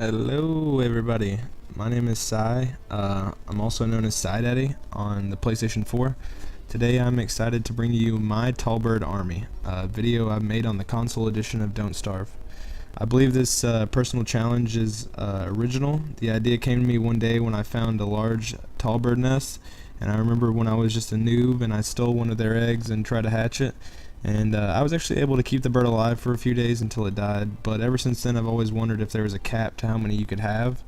Hello everybody, my name is Cy. I'm also known as Cydaddy on the PlayStation 4. Today I'm excited to bring you my Tallbird Army, a video I've made on the console edition of Don't Starve. I believe this personal challenge is original. The idea came to me one day when I found a large tallbird nest, and I remember when I was just a noob and I stole one of their eggs and tried to hatch it. And I was actually able to keep the bird alive for a few days until it died, but ever since then I've always wondered if there was a cap to how many you could have.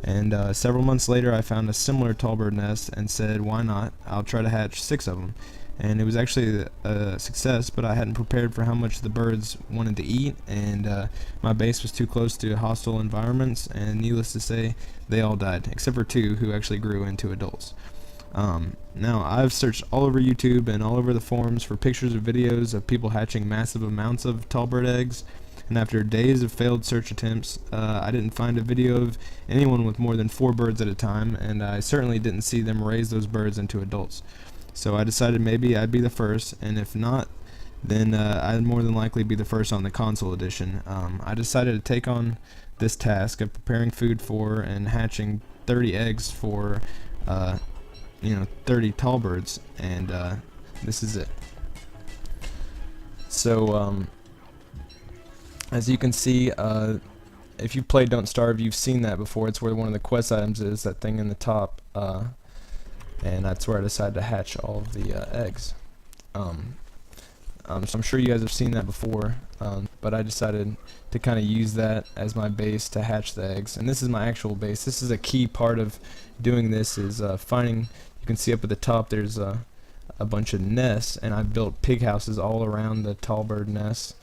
And several months later I found a similar tallbird nest and said, why not? I'll try to hatch 6 of them. And it was actually a success, but I hadn't prepared for how much the birds wanted to eat, and my base was too close to hostile environments, and needless to say, they all died, except for 2 who actually grew into adults. Now, I've searched all over YouTube and all over the forums for pictures or videos of people hatching massive amounts of tallbird eggs, and after days of failed search attempts, I didn't find a video of anyone with more than 4 birds at a time, and I certainly didn't see them raise those birds into adults. So I decided maybe I'd be the first, and if not, then I'd more than likely be the first on the console edition. I decided to take on this task of preparing food for and hatching 30 eggs for 30 tall birds, and this is it. So as you can see, if you played Don't Starve, you've seen that before. It's where one of the quest items is, that thing in the top, and that's where I decided to hatch all of the eggs. So I'm sure you guys have seen that before, but I decided to kind of use that as my base to hatch the eggs. And this is my actual base. This is a key part of doing this, is finding. You can see up at the top there's a bunch of nests, and I've built pig houses all around the tallbird nests,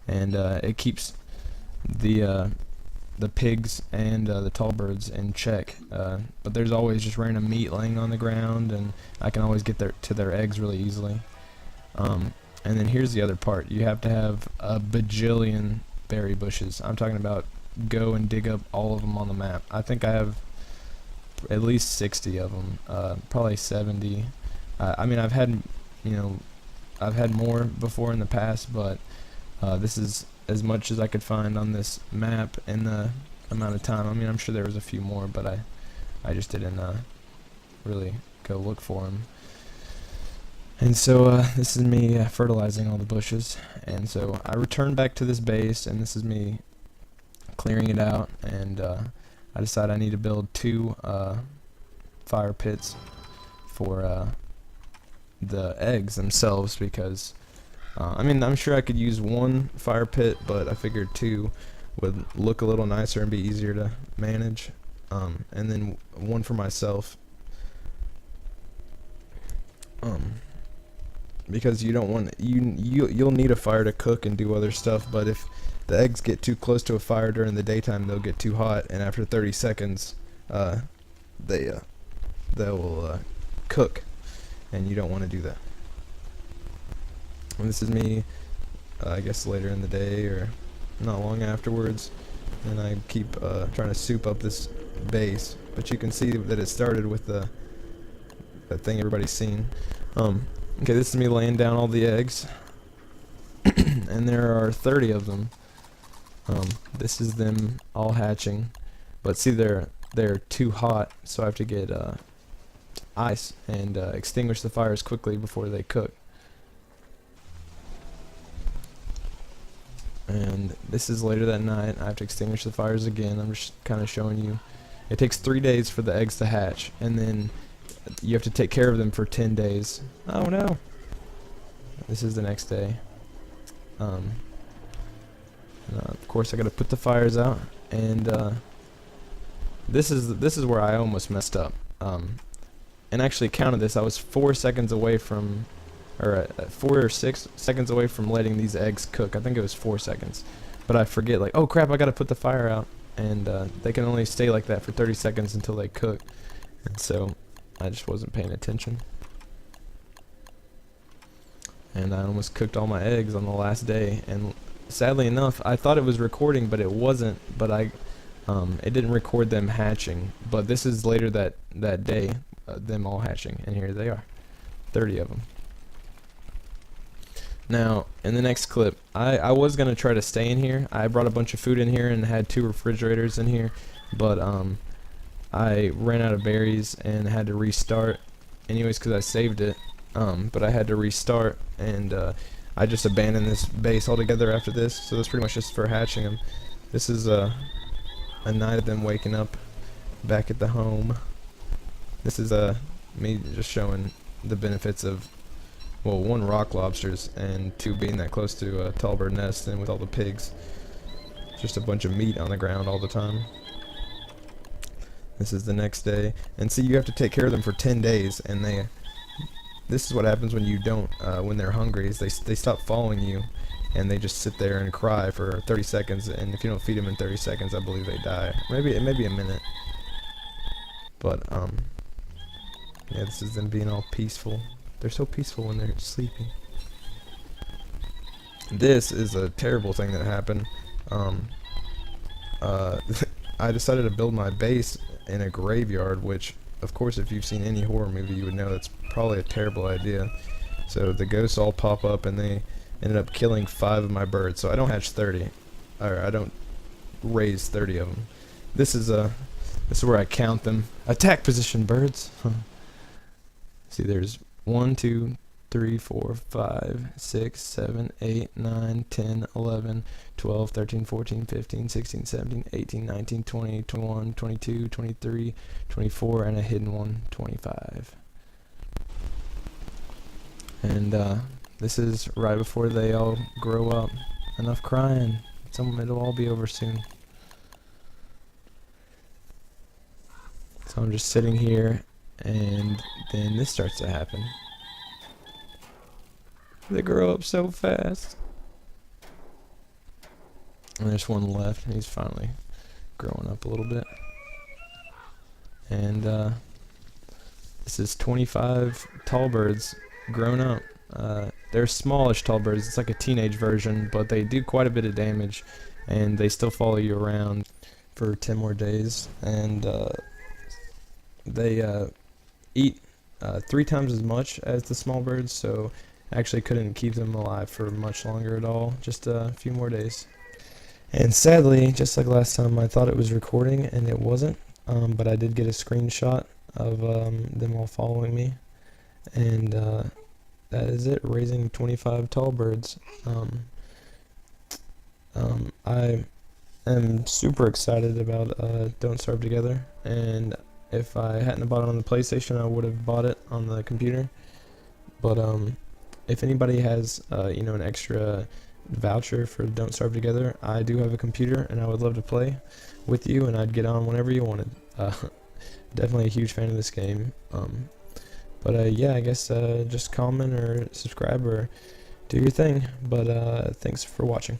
and it keeps the pigs and the tallbirds in check. But there's always just random meat laying on the ground, and I can always get to their eggs really easily. And then here's the other part. You have to have a bajillion berry bushes. I'm talking about go and dig up all of them on the map. I think I have at least 60 of them, probably 70. I mean, I've had more before in the past, but this is as much as I could find on this map in the amount of time. I mean, I'm sure there was a few more, but I just didn't really go look for them. And so this is me fertilizing all the bushes, and so I returned back to this base, and this is me clearing it out, and I decided I need to build 2 fire pits for the eggs themselves, because I mean, I'm sure I could use 1 fire pit, but I figured 2 would look a little nicer and be easier to manage, and then 1 for myself, because you don't want you'll need a fire to cook and do other stuff, but if the eggs get too close to a fire during the daytime, they'll get too hot, and after 30 seconds they will cook, and you don't want to do that. And this is me I guess later in the day or not long afterwards, and I keep trying to soup up this base, but you can see that it started with that thing everybody's seen. Okay, this is me laying down all the eggs, and there are 30 of them. This is them all hatching, but see, they're too hot, so I have to get ice and extinguish the fires quickly before they cook. And this is later that night. I have to extinguish the fires again. I'm just kind of showing you. It takes 3 days for the eggs to hatch, and then you have to take care of them for 10 days. Oh no! This is the next day. Of course, I got to put the fires out, and this is where I almost messed up. And actually counted this. I was 4 seconds away from, or 4 or 6 seconds away from letting these eggs cook. I think it was 4 seconds, but I forget. Like, oh crap! I got to put the fire out, and they can only stay like that for 30 seconds until they cook, and so I just wasn't paying attention. And I almost cooked all my eggs on the last day, and sadly enough, I thought it was recording, but it wasn't. But it didn't record them hatching. But this is later that day, them all hatching, and here they are, 30 of them. Now, in the next clip, I was going to try to stay in here. I brought a bunch of food in here and had 2 refrigerators in here, but I ran out of berries and had to restart anyways because I saved it. But I had to restart, and I just abandoned this base altogether after this, so that's pretty much just for hatching them. This is a night of them waking up back at the home. This is me just showing the benefits of, well, 1, rock lobsters, and 2, being that close to a Tallbird nest and with all the pigs. Just a bunch of meat on the ground all the time. This is the next day, and see, you have to take care of them for 10 days, and this is what happens when you don't, when they're hungry, is they stop following you, and they just sit there and cry for 30 seconds, and if you don't feed them in 30 seconds, I believe they die. Maybe a minute. But, yeah, this is them being all peaceful. They're so peaceful when they're sleeping. This is a terrible thing that happened. I decided to build my base in a graveyard, which, of course, if you've seen any horror movie, you would know that's probably a terrible idea. So the ghosts all pop up, and they ended up killing 5 of my birds. So I don't hatch 30, or I don't raise 30 of them. This is where I count them. Attack position, birds. See, there's 1, 2, 3, 4, 5, 6, 7, 8, 9, 10, 11, 12, 13, 14, 15, 16, 17, 18, 19, 20, 21, 22, 23, 24, and a hidden one, 25. And this is right before they all grow up. Enough crying. It'll all be over soon. So I'm just sitting here, and then this starts to happen. They grow up so fast. And there's one left, and he's finally growing up a little bit. And this is 25 Tallbirds grown up. They're smallish Tallbirds. It's like a teenage version, but they do quite a bit of damage, and they still follow you around for 10 more days. And they eat 3 times as much as the small birds, so actually couldn't keep them alive for much longer at all, just a few more days. And sadly, just like last time, I thought it was recording and it wasn't, but I did get a screenshot of them all following me, and that is it, raising 25 Tallbirds. I am super excited about Don't Starve Together, and if I hadn't bought it on the PlayStation, I would have bought it on the computer. But if anybody has an extra voucher for Don't Starve Together, I do have a computer, and I would love to play with you, and I'd get on whenever you wanted. Definitely a huge fan of this game. But yeah, I guess just comment or subscribe or do your thing. But thanks for watching.